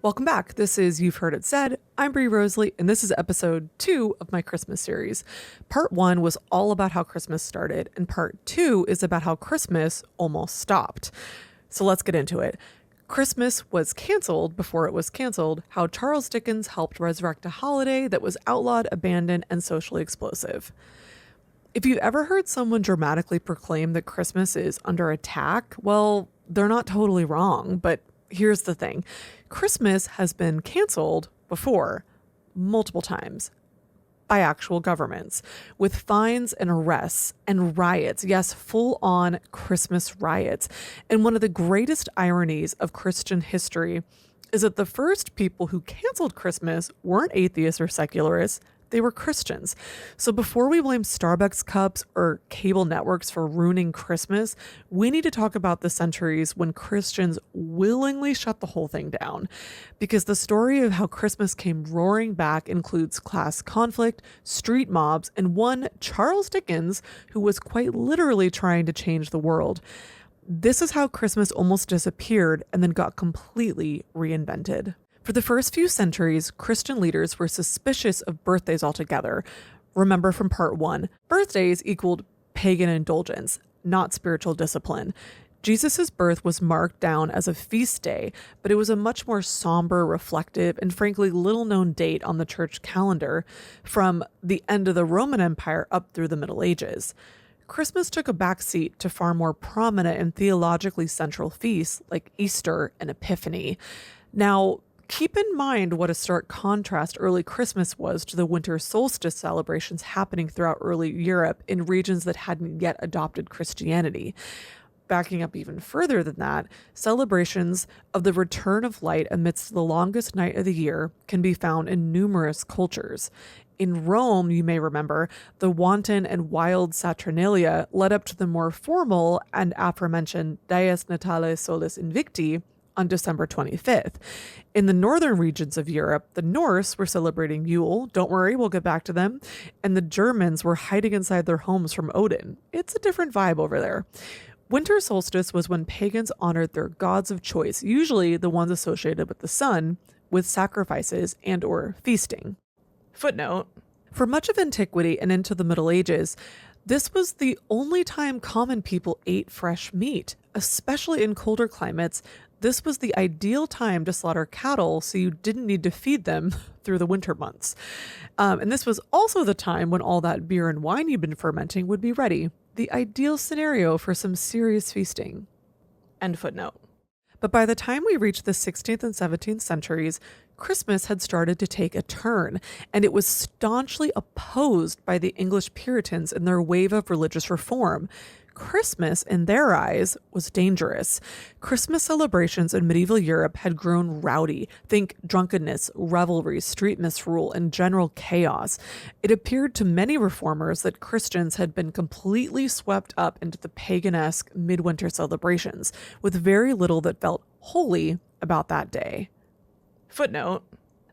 Welcome back. This is You've Heard It Said. I'm Brie Rosalie, and this is episode 2 of my Christmas series. Part 1 was all about how Christmas started, and part 2 is about how Christmas almost stopped. So let's get into it. Christmas was canceled before it was canceled, how Charles Dickens helped resurrect a holiday that was outlawed, abandoned, and socially explosive. If you've ever heard someone dramatically proclaim that Christmas is under attack, well, they're not totally wrong, but here's the thing. Christmas has been canceled before, multiple times, by actual governments, with fines and arrests and riots. Yes, full-on Christmas riots. And one of the greatest ironies of Christian history is that the first people who canceled Christmas weren't atheists or secularists. They were Christians. So before we blame Starbucks cups or cable networks for ruining Christmas, we need to talk about the centuries when Christians willingly shut the whole thing down. Because the story of how Christmas came roaring back includes class conflict, street mobs, and one Charles Dickens who was quite literally trying to change the world. This is how Christmas almost disappeared and then got completely reinvented. For the first few centuries, Christian leaders were suspicious of birthdays altogether. Remember from part 1, birthdays equaled pagan indulgence, not spiritual discipline. Jesus' birth was marked down as a feast day, but it was a much more somber, reflective, and frankly little-known date on the church calendar from the end of the Roman Empire up through the Middle Ages. Christmas took a backseat to far more prominent and theologically central feasts like Easter and Epiphany. Now, keep in mind what a stark contrast early Christmas was to the winter solstice celebrations happening throughout early Europe in regions that hadn't yet adopted Christianity. Backing up even further than that, celebrations of the return of light amidst the longest night of the year can be found in numerous cultures. In Rome, you may remember, the wanton and wild Saturnalia led up to the more formal and aforementioned Dies Natalis Solis Invicti on December 25th. In the northern regions of Europe, the Norse were celebrating Yule, don't worry, we'll get back to them, and the Germans were hiding inside their homes from Odin. It's a different vibe over there. Winter solstice was when pagans honored their gods of choice, usually the ones associated with the sun, with sacrifices and or feasting. Footnote: for much of antiquity and into the Middle Ages, this was the only time common people ate fresh meat, especially in colder climates. This was the ideal time to slaughter cattle so you didn't need to feed them through the winter months. And this was also the time when all that beer and wine you've been fermenting would be ready. The ideal scenario for some serious feasting. End footnote. But by the time we reached the 16th and 17th centuries, Christmas had started to take a turn, and it was staunchly opposed by the English Puritans in their wave of religious reform. Christmas, in their eyes, was dangerous. Christmas celebrations in medieval Europe had grown rowdy. Think drunkenness, revelry, street misrule, and general chaos. It appeared to many reformers that Christians had been completely swept up into the pagan-esque midwinter celebrations, with very little that felt holy about that day. Footnote: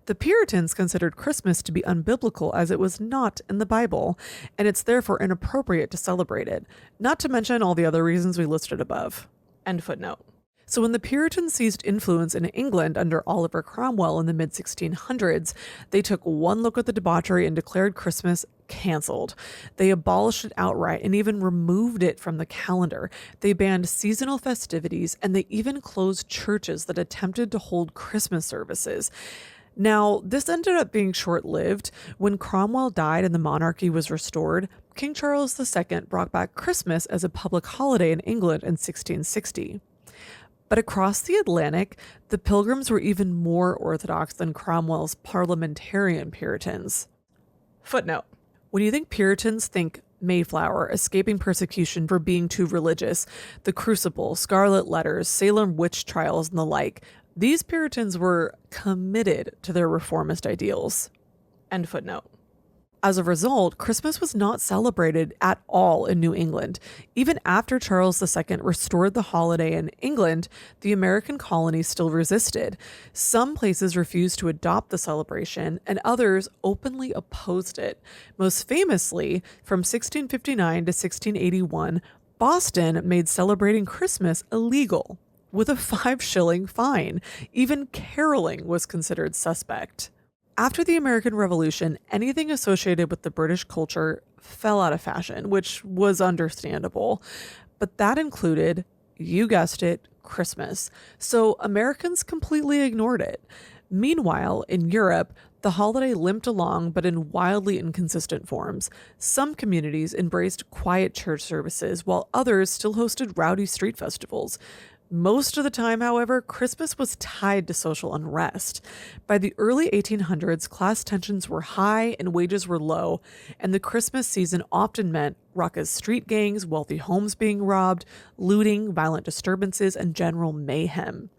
the Puritans considered Christmas to be unbiblical as it was not in the Bible, and it's therefore inappropriate to celebrate it, not to mention all the other reasons we listed above. End footnote. So when the Puritans seized influence in England under Oliver Cromwell in the mid-1600s, they took one look at the debauchery and declared Christmas canceled. They abolished it outright and even removed it from the calendar. They banned seasonal festivities, and they even closed churches that attempted to hold Christmas services. Now, this ended up being short-lived. When Cromwell died and the monarchy was restored, King Charles II brought back Christmas as a public holiday in England in 1660. But across the Atlantic, the Pilgrims were even more orthodox than Cromwell's parliamentarian Puritans. Footnote: when you think Puritans, think Mayflower, escaping persecution for being too religious, the Crucible, Scarlet Letters, Salem witch trials, and the like. These Puritans were committed to their reformist ideals. End footnote. As a result, Christmas was not celebrated at all in New England. Even after Charles II restored the holiday in England, the American colonies still resisted. Some places refused to adopt the celebration, and others openly opposed it. Most famously, from 1659 to 1681, Boston made celebrating Christmas illegal. with a 5-shilling fine. Even caroling was considered suspect. After the American Revolution, anything associated with the British culture fell out of fashion, which was understandable. But that included, you guessed it, Christmas. So Americans completely ignored it. Meanwhile, in Europe, the holiday limped along, but in wildly inconsistent forms. Some communities embraced quiet church services, while others still hosted rowdy street festivals. Most of the time, however, Christmas was tied to social unrest. By the early 1800s, class tensions were high and wages were low, and the Christmas season often meant raucous street gangs, wealthy homes being robbed, looting, violent disturbances, and general mayhem.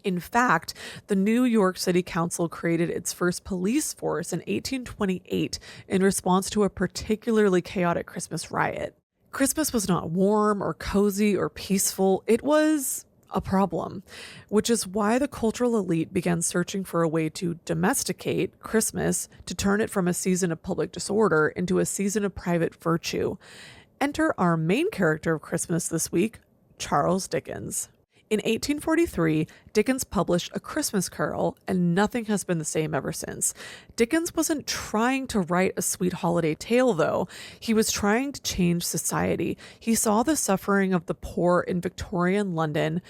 In fact, the New York City Council created its first police force in 1828 in response to a particularly chaotic Christmas riot. Christmas was not warm or cozy or peaceful. It was a problem, which is why the cultural elite began searching for a way to domesticate Christmas, to turn it from a season of public disorder into a season of private virtue. Enter our main character of Christmas this week, Charles Dickens. In 1843, Dickens published A Christmas Carol, and nothing has been the same ever since. Dickens wasn't trying to write a sweet holiday tale, though. He was trying to change society. He saw the suffering of the poor in Victorian London,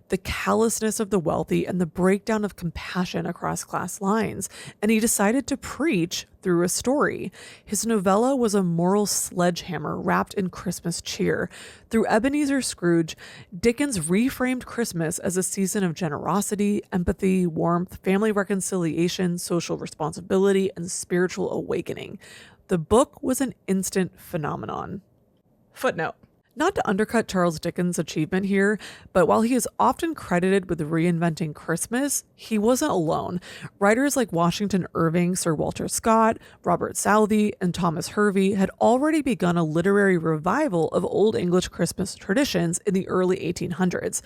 the callousness of the wealthy, and the breakdown of compassion across class lines, and he decided to preach through a story. His novella was a moral sledgehammer wrapped in Christmas cheer. Through Ebenezer Scrooge, Dickens reframed Christmas as a season of generosity, empathy, warmth, family reconciliation, social responsibility, and spiritual awakening. The book was an instant phenomenon. Footnote. Not to undercut Charles Dickens' achievement here, but while he is often credited with reinventing Christmas, he wasn't alone. Writers like Washington Irving, Sir Walter Scott, Robert Southey, and Thomas Hervey had already begun a literary revival of Old English Christmas traditions in the early 1800s.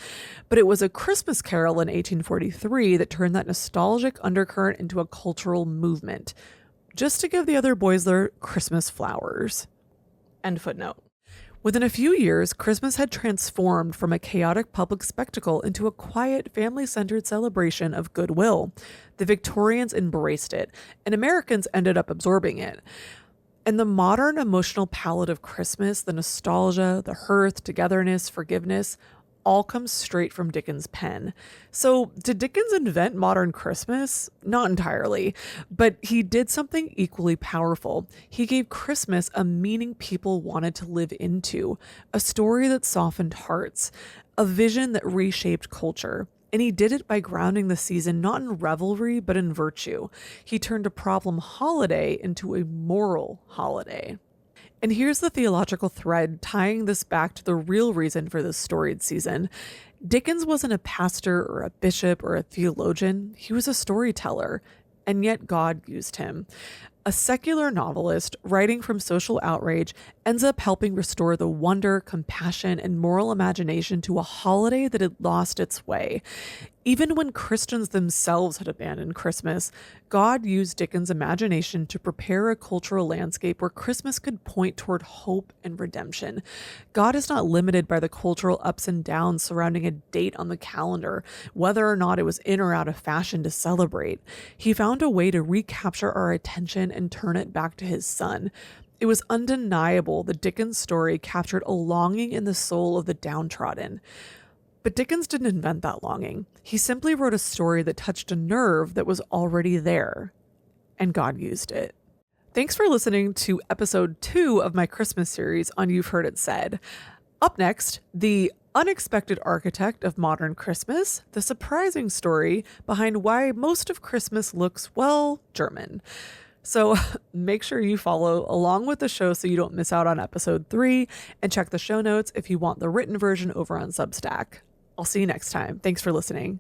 But it was A Christmas Carol in 1843 that turned that nostalgic undercurrent into a cultural movement. Just to give the other boys their Christmas flowers. End footnote. Within a few years, Christmas had transformed from a chaotic public spectacle into a quiet, family-centered celebration of goodwill. The Victorians embraced it, and Americans ended up absorbing it. And the modern emotional palette of Christmas, the nostalgia, the hearth, togetherness, forgiveness, all comes straight from Dickens' pen. So, did Dickens invent modern Christmas? Not entirely, but he did something equally powerful. He gave Christmas a meaning people wanted to live into, a story that softened hearts, a vision that reshaped culture. And he did it by grounding the season not in revelry, but in virtue. He turned a problem holiday into a moral holiday. And here's the theological thread tying this back to the real reason for this storied season. Dickens wasn't a pastor or a bishop or a theologian. He was a storyteller, and yet God used him. A secular novelist writing from social outrage ends up helping restore the wonder, compassion, and moral imagination to a holiday that had lost its way. Even when Christians themselves had abandoned Christmas, God used Dickens' imagination to prepare a cultural landscape where Christmas could point toward hope and redemption. God is not limited by the cultural ups and downs surrounding a date on the calendar, whether or not it was in or out of fashion to celebrate. He found a way to recapture our attention and turn it back to his son. It was undeniable that Dickens' story captured a longing in the soul of the downtrodden. But Dickens didn't invent that longing. He simply wrote a story that touched a nerve that was already there, and God used it. Thanks for listening to episode 2 of my Christmas series on You've Heard It Said. Up next, the unexpected architect of modern Christmas, the surprising story behind why most of Christmas looks, well, German. So make sure you follow along with the show so you don't miss out on episode 3, and check the show notes if you want the written version over on Substack. I'll see you next time. Thanks for listening.